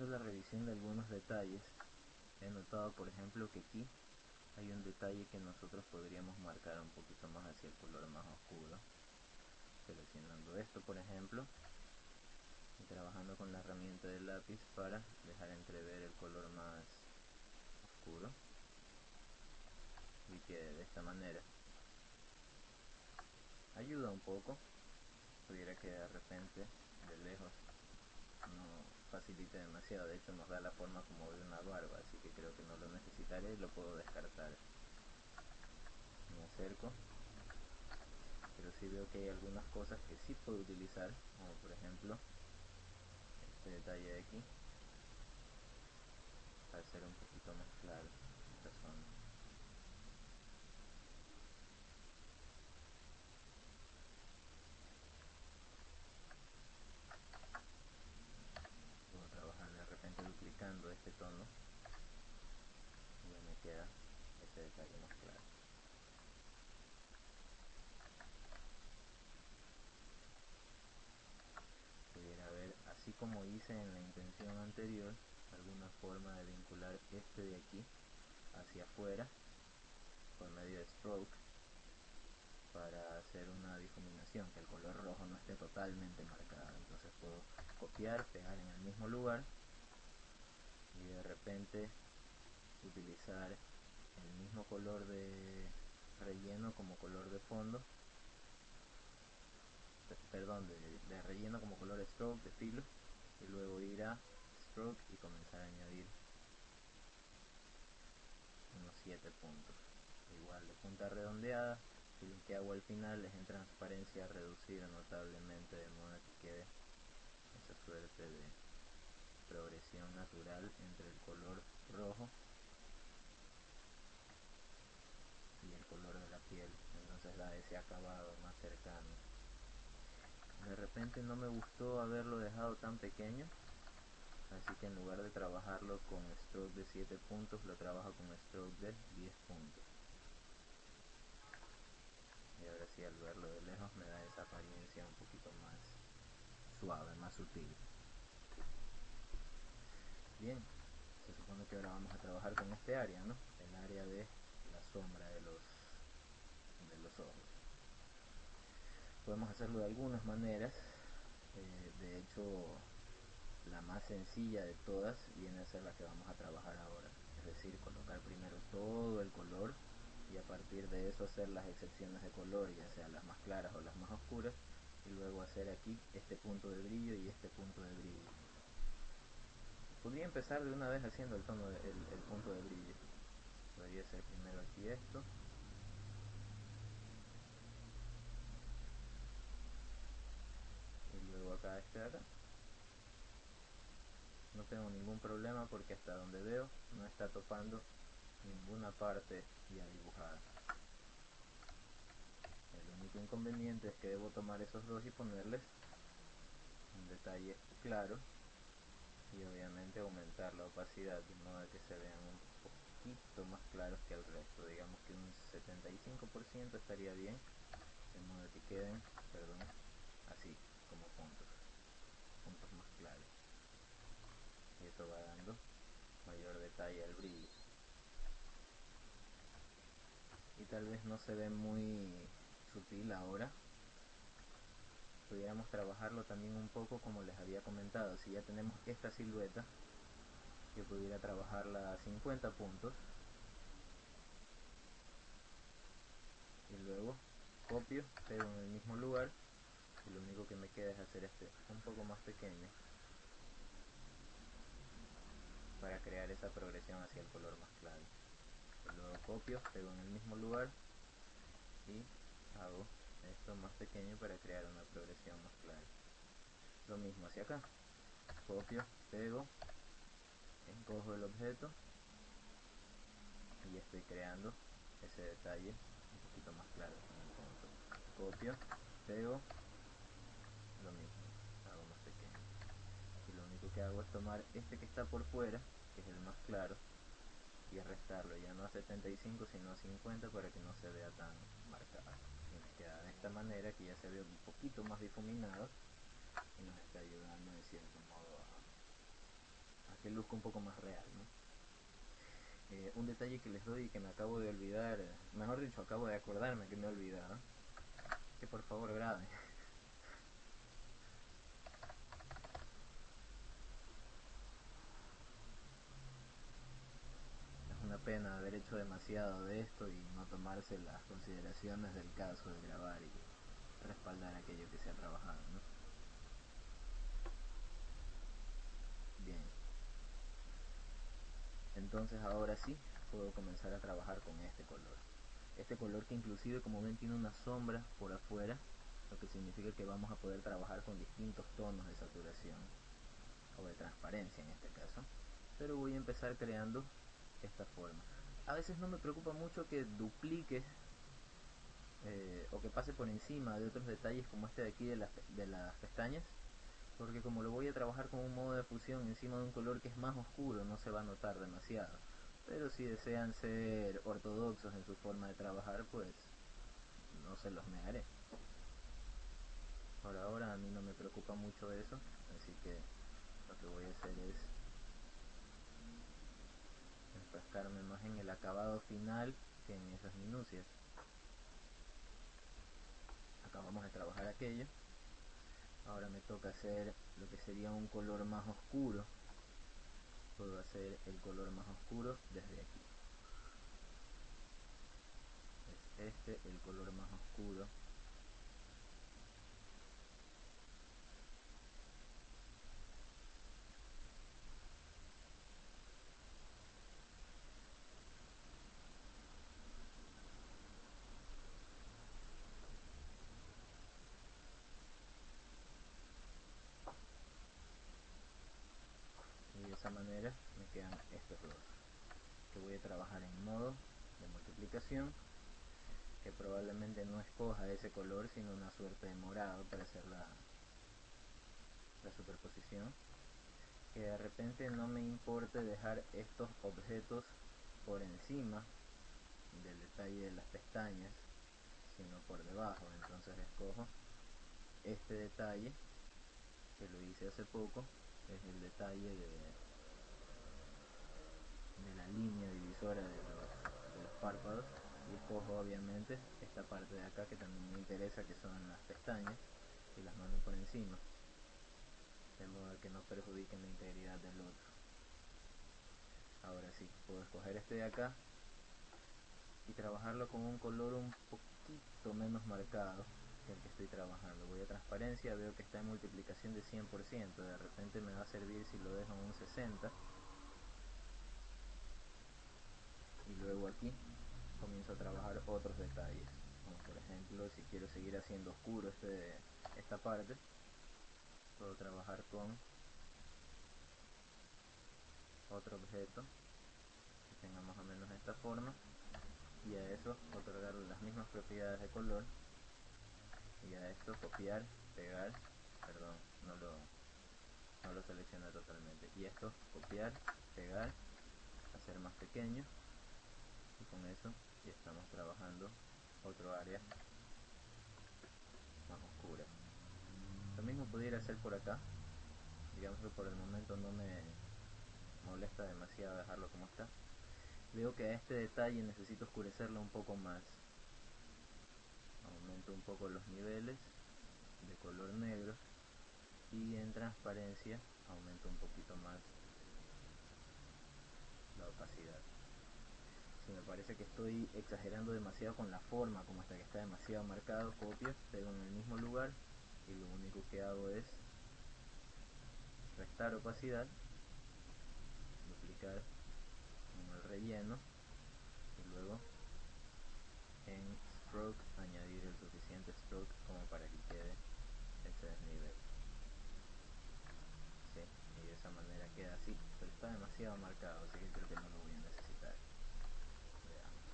haciendo la revisión de algunos detalles, he notado por ejemplo que aquí hay un detalle que nosotros podríamos marcar un poquito más hacia el color más oscuro. Seleccionando esto por ejemplo y trabajando con la herramienta del lápiz para dejar entrever el color más oscuro y quede de esta manera. Ayuda un poco, pudiera que de repente de lejos no facilite demasiado, de hecho nos da la forma como de una barba, así que creo que no lo necesitaré y lo puedo descartar. Me acerco, pero sí veo que hay algunas cosas que sí puedo utilizar, como por ejemplo este detalle de aquí, para hacer un poquito más claro esta zona. Puedo trabajar de repente duplicando este tono y ya me queda este detalle más claro. Pudiera ver, así como hice en la intención anterior, alguna forma de vincular este de aquí hacia afuera por medio de stroke para hacer una difuminación, que el color rojo no esté totalmente marcado. Entonces puedo copiar, pegar en el mismo lugar y de repente utilizar el mismo color de relleno como color de fondo, perdón, de relleno como color stroke de filo, y luego ir a stroke y comenzar a añadir unos 7 puntos, igual de punta redondeada, y lo que hago al final es en transparencia reducir notablemente de modo que quede esa suerte de progresión natural entre el color rojo y el color de la piel, entonces da ese acabado más cercano. De repente no me gustó haberlo dejado tan pequeño, así que en lugar de trabajarlo con stroke de 7 puntos, lo trabajo con stroke de 10 puntos. Y ahora sí, al verlo de lejos me da esa apariencia un poquito más suave, más sutil. Bien, se supone que ahora vamos a trabajar con este área, ¿no? El área de la sombra de los ojos. Podemos hacerlo de algunas maneras, de hecho la más sencilla de todas viene a ser la que vamos a trabajar ahora, es decir, colocar primero todo el color y a partir de eso hacer las excepciones de color, ya sea las más claras o las más oscuras, y luego hacer aquí este punto de brillo y este punto de brillo. Podría empezar de una vez haciendo el punto de brillo. Podría hacer primero aquí esto, y luego acá este de acá. No tengo ningún problema porque hasta donde veo no está topando ninguna parte ya dibujada. El único inconveniente es que debo tomar esos dos y ponerles un detalle claro y obviamente aumentar la opacidad de modo que se vean un poquito más claros que el resto. Digamos que un 75% estaría bien, de modo que queden, perdón, así como puntos más claros, y eso va dando mayor detalle al brillo. Y tal vez no se ve muy sutil ahora, pudiéramos trabajarlo también un poco como les había comentado. Si ya tenemos esta silueta, yo pudiera trabajarla a 50 puntos y luego copio, pego en el mismo lugar y lo único que me queda es hacer este un poco más pequeño para crear esa progresión hacia el color más claro. Y luego copio, pego en el mismo lugar y hago esto más pequeño para crear una progresión más clara. Lo mismo hacia acá, copio, pego, encojo el objeto y estoy creando ese detalle un poquito más claro con el punto. Copio, pego, lo mismo, hago más pequeño. Y lo único que hago es tomar este que está por fuera, que es el más claro, y restarlo ya no a 75 sino a 50 para que no se vea tan marcado. Y me queda de esta manera que ya se ve un poquito más difuminado y nos está ayudando de cierto modo a luzca un poco más real, ¿no? Un detalle que les doy y que me acabo de olvidar, mejor dicho, acabo de acordarme que me he olvidado, que por favor graben. Es una pena haber hecho demasiado de esto y no tomarse las consideraciones del caso de grabar y respaldar aquello que se ha trabajado, ¿no? Bien, entonces ahora sí puedo comenzar a trabajar con este color. Este color que inclusive, como ven, tiene una sombra por afuera, lo que significa que vamos a poder trabajar con distintos tonos de saturación o de transparencia en este caso. Pero voy a empezar creando esta forma. A veces no me preocupa mucho que duplique o que pase por encima de otros detalles como este de aquí de las pestañas, porque como lo voy a trabajar con un modo de fusión encima de un color que es más oscuro, no se va a notar demasiado. Pero si desean ser ortodoxos en su forma de trabajar, pues no se los negaré. Por ahora a mí no me preocupa mucho eso, así que lo que voy a hacer es enfrascarme más en el acabado final que en esas minucias. Acabamos de trabajar aquello. Ahora me toca hacer lo que sería un color más oscuro. Puedo hacer el color más oscuro desde aquí. Es este el color más oscuro. Y de esa manera me quedan estos dos, que voy a trabajar en modo de multiplicación, que probablemente no escoja ese color sino una suerte de morado para hacer la superposición, que de repente no me importe dejar estos objetos por encima del detalle de las pestañas sino por debajo. Entonces escojo este detalle que lo hice hace poco, es el detalle de la línea divisora de los párpados, y escojo obviamente esta parte de acá que también me interesa, que son las pestañas, y las mando por encima de modo que no perjudiquen la integridad del otro. Ahora sí, puedo escoger este de acá y trabajarlo con un color un poquito menos marcado que el que estoy trabajando. Voy a transparencia, veo que está en multiplicación de 100%, de repente me va a servir si lo dejo en un 60%, y luego aquí comienzo a trabajar otros detalles, como por ejemplo si quiero seguir haciendo oscuro esta parte, puedo trabajar con otro objeto que tenga más o menos esta forma y a eso otorgarle las mismas propiedades de color, y a esto copiar, pegar, perdón, no lo selecciona totalmente, y esto copiar, pegar, hacer más pequeño, y con eso ya estamos trabajando otro área más oscura. Lo mismo pudiera hacer por acá, digamos que por el momento no me molesta demasiado dejarlo como está. Veo que a este detalle necesito oscurecerlo un poco más, aumento un poco los niveles de color negro y en transparencia aumento un poquito más la opacidad. Si me parece que estoy exagerando demasiado con la forma, como hasta que está demasiado marcado, copio, pego en el mismo lugar y lo único que hago es restar opacidad, duplicar en el relleno y luego en stroke añadir el suficiente stroke como para que quede ese desnivel. ¿Sí? Y de esa manera queda así, pero está demasiado marcado, así que creo que no lo voy a necesitar. Veamos.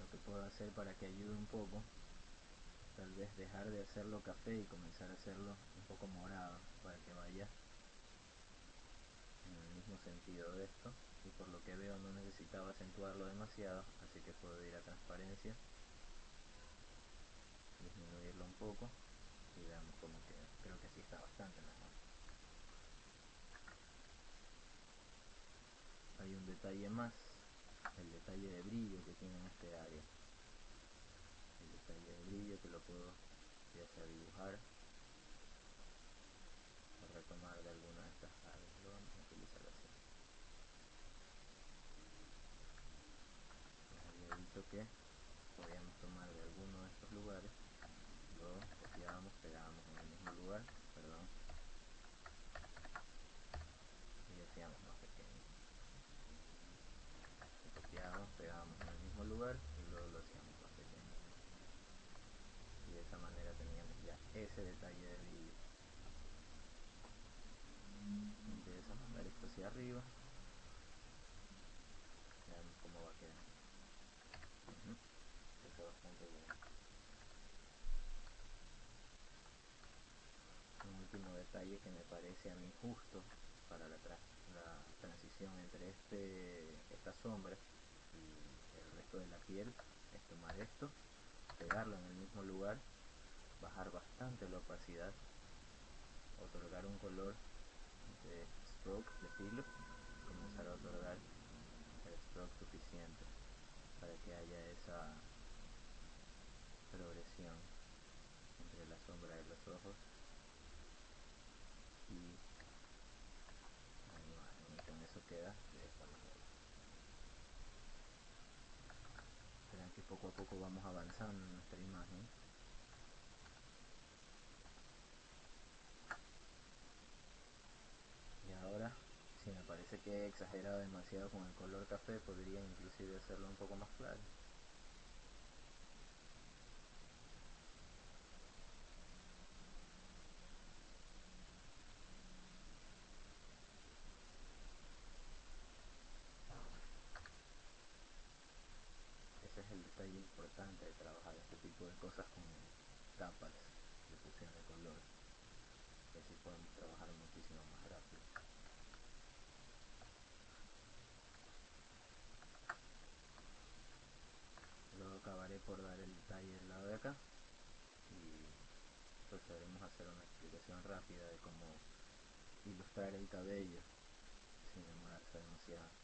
Lo que puedo hacer para que ayude un poco, tal vez dejar de hacerlo café y comenzar a hacerlo un poco morado para que vaya en el mismo sentido de esto, y por lo que veo no necesitaba acentuarlo demasiado, así que puedo ir a transparencia, disminuirlo un poco y veamos cómo queda. Creo que así está bastante mejor. el detalle de brillo que tiene en este área. El detalle de brillo que lo puedo ya sea dibujar o retomar de alguna de estas áreas. Lo vamos a utilizar así. Les había dicho que podíamos tomar de alguno de estos lugares, lo copiábamos, pegábamos en el mismo lugar, perdón, y hacíamos más pequeño. Lo copiábamos, pegábamos en el mismo lugar y luego lo hacíamos más pequeño. Y de esa manera teníamos ya ese detalle de brillo. Empiezo a mandar esto hacia arriba. Veamos cómo va a quedar. Está bastante bien. Un último detalle que me parece a mí justo para la transición entre esta sombra y el resto de la piel es tomar esto, pegarlo en el mismo lugar, bajar bastante la opacidad, otorgar un color de stroke, de filo, comenzar a otorgar el stroke suficiente para que haya esa progresión entre la sombra de los ojos y la imagen, y con eso queda de esta manera. Verán que poco a poco vamos avanzando en nuestra imagen. Y ahora, si me parece que he exagerado demasiado con el color café, podría inclusive hacerlo un poco más claro. Ese es el detalle importante de trabajar este tipo de cosas con capas de fusión de color, que así podemos trabajar muchísimo más rápido. Luego acabaré por dar el detalle del lado de acá y procederemos a hacer una explicación rápida de cómo ilustrar el cabello sin demorarse demasiado.